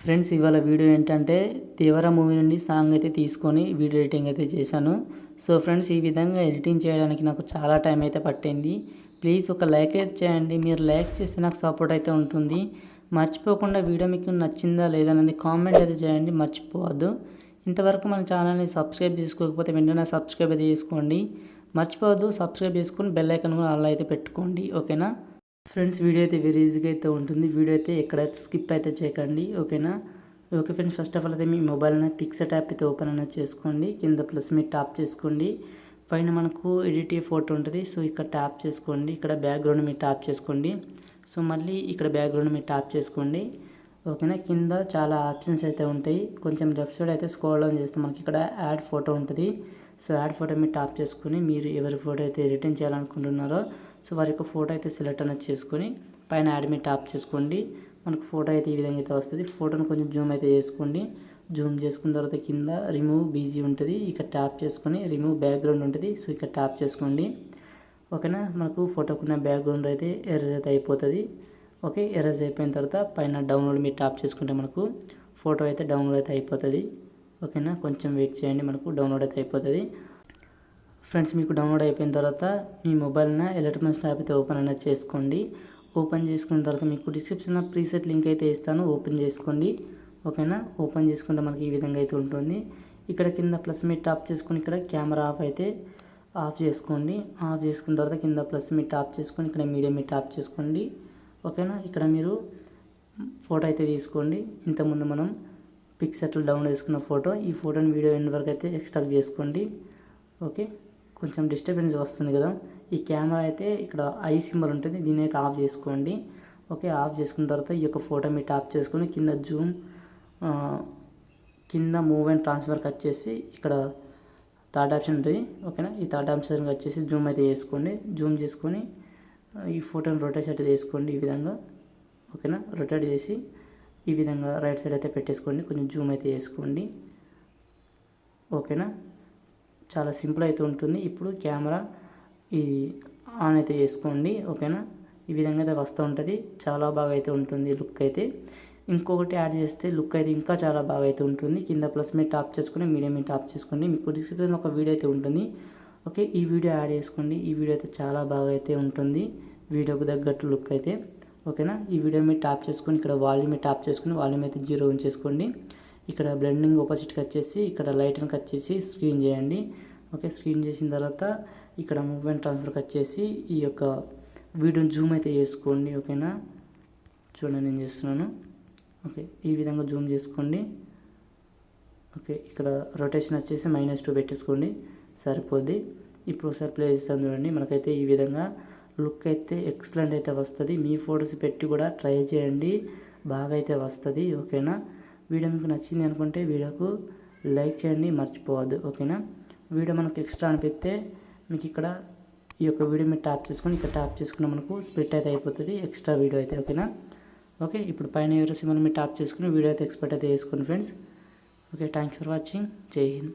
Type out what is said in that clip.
Friends ఇవాళ video ఏంటంటే తీవ్ర మూవీ నుండి సాంగ్ అయితే తీసుకొని వీడియో ఎడిటింగ్ అయితే చేశాను. సో ఫ్రెండ్స్ ఈ విధంగా ఎడిటింగ్ చేయడానికి నాకు చాలా టైం అయితే పట్టింది. ప్లీజ్ ఒక లైక్ అయితే చేయండి. మీరు లైక్ చేస్తే నాకు సపోర్ట్ అయితే ఉంటుంది. మర్చిపోకుండా వీడియో మీకు నచ్చిందా లేదా అనేది కామెంట్ అయితే చేయండి, మర్చిపోవద్దు. ఇంతవరకు మన ఛానల్ని సబ్స్క్రైబ్ చేసుకోకపోతే వెంటనే సబ్స్క్రైబ్ అయితే చేసుకోండి. మర్చిపోవద్దు, సబ్స్క్రైబ్ చేసుకొని బెల్ ఐకాన్ కూడా అలా అయితే పెట్టుకోండి, ఓకేనా. ఫ్రెండ్స్ వీడియో అయితే వెరీ ఈజీగా అయితే ఉంటుంది. వీడియో అయితే ఎక్కడ స్కిప్ అయితే చేయకండి, ఓకేనా. Okay friends, first of all అయితే మీ మొబైల్ అనేది పిక్సెట్ యాప్ అయితే ఓపెన్ అనేది చేసుకోండి. కింద ప్లస్ మీద ట్యాప్ చేసుకోండి. పైన మనకు ఎడిట్ ఫోటో ఉంటుంది. సో ఇక్కడ ట్యాప్ చేసుకోండి. ఇక్కడ బ్యాక్గ్రౌండ్ మీద ట్యాప్ చేసుకోండి. సో మళ్ళీ ఇక్కడ బ్యాక్గ్రౌండ్ మీద ట్యాప్ చేసుకోండి, ఓకేనా. కింద చాలా ఆప్షన్స్ అయితే ఉంటాయి. కొంచెం లెఫ్ట్ సైడ్ అయితే స్క్రోల్ డౌన్ చేస్తే మనకి ఇక్కడ యాడ్ ఫోటో ఉంటుంది. సో యాడ్ ఫోటో మీద ట్యాప్ చేసుకొని మీరు ఎవరి ఫోటో అయితే ఎడిటింగ్ చేయాలనుకుంటున్నారో సో వారి యొక్క ఫోటో అయితే సెలెక్ట్ అనేది చేసుకొని పైన యాడ్ మీద ట్యాప్ చేసుకోండి. మనకు ఫోటో అయితే ఈ విధంగా అయితే వస్తుంది. ఫోటోను కొంచెం జూమ్ అయితే చేసుకోండి. జూమ్ చేసుకున్న తర్వాత కింద రిమూవ్ బీజీ ఉంటుంది. ఇక్కడ ట్యాప్ చేసుకొని రిమూవ్ బ్యాక్గ్రౌండ్ ఉంటుంది. సో ఇక్కడ ట్యాప్ చేసుకోండి, ఓకేనా. మనకు ఫోటోకున్న బ్యాక్గ్రౌండ్ అయితే ఎరేజ్ అయితే అయిపోతుంది. ఓకే, ఎరేజ్ అయిపోయిన తర్వాత పైన డౌన్లోడ్ మీద ట్యాప్ చేసుకుంటే మనకు ఫోటో అయితే డౌన్లోడ్ అయితే అయిపోతుంది, ఓకేనా. కొంచెం వెయిట్ చేయండి, మనకు డౌన్లోడ్ అయితే అయిపోతుంది. ఫ్రెండ్స్ మీకు డౌన్లోడ్ అయిపోయిన తర్వాత మీ మొబైల్న ఎలక్ట్రానిక్స్ యాప్ అయితే ఓపెన్ అనేది చేసుకోండి. ఓపెన్ చేసుకున్న తర్వాత మీకు డిస్క్రిప్షన్లో ప్రీసెట్ లింక్ అయితే ఇస్తాను, ఓపెన్ చేసుకోండి, ఓకేనా. ఓపెన్ చేసుకుంటే మనకి ఈ విధంగా అయితే ఉంటుంది. ఇక్కడ కింద ప్లస్ మీద ట్యాప్ చేసుకొని ఇక్కడ కెమెరా ఆఫ్ అయితే ఆఫ్ చేసుకోండి. ఆఫ్ చేసుకున్న తర్వాత కింద ప్లస్ మీద ట్యాప్ చేసుకొని ఇక్కడ మీడియం మీద ట్యాప్ చేసుకోండి, ఓకేనా. ఇక్కడ మీరు ఫోటో అయితే తీసుకోండి. ఇంతకుముందు మనం పిక్సెట్లో డౌన్లోడ్ చేసుకున్న ఫోటో, ఈ ఫోటోని వీడియో ఎండ్ వరకు అయితే ఎక్స్ట్రాక్ట్ చేసుకోండి, ఓకే. కొంచెం డిస్టర్బెన్స్ వస్తుంది కదా. ఈ కెమెరా అయితే ఇక్కడ ఐ సింబల్ ఉంటుంది, దీన్ని అయితే ఆఫ్ చేసుకోండి, ఓకే. ఆఫ్ చేసుకున్న తర్వాత ఈ యొక్క ఫోటో మీద ట్యాప్ చేసుకొని కింద జూమ్ కింద మూవ్ అండ్ ట్రాన్స్ఫర్కి వచ్చేసి ఇక్కడ థర్డ్ ఆప్షన్ ఉంటుంది, ఓకేనా. ఈ థర్డ్ ఆప్షన్కి వచ్చేసి జూమ్ అయితే చేసుకోండి. జూమ్ చేసుకొని ఈ ఫోటోని రొటేట్ అయితే చేసుకోండి ఈ విధంగా, ఓకేనా. రొటేట్ చేసి ఈ విధంగా రైట్ సైడ్ అయితే పెట్టేసుకోండి. కొంచెం జూమ్ అయితే చేసుకోండి, ఓకేనా. చాలా సింపుల్ అయితే ఉంటుంది. ఇప్పుడు కెమెరా ఇది ఆన్ అయితే చేసుకోండి, ఓకేనా. ఈ విధంగా అయితే వస్తూ ఉంటుంది. చాలా బాగా అయితే ఉంటుంది లుక్ అయితే. ఇంకొకటి యాడ్ చేస్తే లుక్ అయితే ఇంకా చాలా బాగా అయితే ఉంటుంది. కింద ప్లస్ మీద ట్యాప్ చేసుకొని మీడియం మీద ట్యాప్ చేసుకోండి. మీకు డిస్క్రిప్షన్లో ఒక వీడియో అయితే ఉంటుంది, ఓకే. ఈ వీడియో యాడ్ చేసుకోండి. ఈ వీడియో అయితే చాలా బాగా అయితే ఉంటుంది, వీడియోకి తగ్గట్టు లుక్ అయితే, ఓకేనా. ఈ వీడియో మీద ట్యాప్ చేసుకొని ఇక్కడ వాల్యూమ్ మీద ట్యాప్ చేసుకొని వాల్యూమ్ అయితే 0 ఉంచేసుకోండి. ఇక్కడ బ్లెండింగ్ ఆపోజిట్కి వచ్చేసి ఇక్కడ లైట్ని వచ్చేసి స్క్రీన్ చేయండి, ఓకే. స్క్రీన్ చేసిన తర్వాత ఇక్కడ మూవ్మెంట్ ట్రాన్స్ఫర్కి వచ్చేసి ఈ యొక్క వీడియోని జూమ్ అయితే చేసుకోండి, ఓకేనా. చూడండి నేను చేస్తున్నాను, ఓకే. ఈ విధంగా జూమ్ చేసుకోండి, ఓకే. ఇక్కడ రొటేషన్ వచ్చేసి -2 పెట్టేసుకోండి, సరిపోద్ది. ఇప్పుడు ఒకసారి ప్లే చేస్తాను చూడండి. మనకైతే ఈ విధంగా లుక్ అయితే ఎక్సలెంట్ అయితే వస్తుంది. మీ ఫొటోస్ పెట్టి కూడా ట్రై చేయండి, బాగా అయితే వస్తుంది, ఓకేనా. వీడియో మీకు నచ్చింది అనుకుంటే వీడియోకు లైక్ చేయండి, మర్చిపోవద్దు, ఓకేనా. వీడియో మనకు ఎక్స్ట్రా అనిపిస్తే మీకు ఇక్కడ ఈ యొక్క వీడియో మీద ట్యాప్ చేసుకొని ఇక్కడ ట్యాప్ చేసుకున్న మనకు స్ప్లిట్ అయితే అయిపోతుంది ఎక్స్ట్రా వీడియో అయితే, ఓకేనా. ఓకే, ఇప్పుడు పైన ఎవరో సింబల్ మీద ట్యాప్ చేసుకుని వీడియో అయితే ఎక్స్పోర్ట్ అయితే చేసుకోండి friends. Okay, thank you for watching. జై హింద్.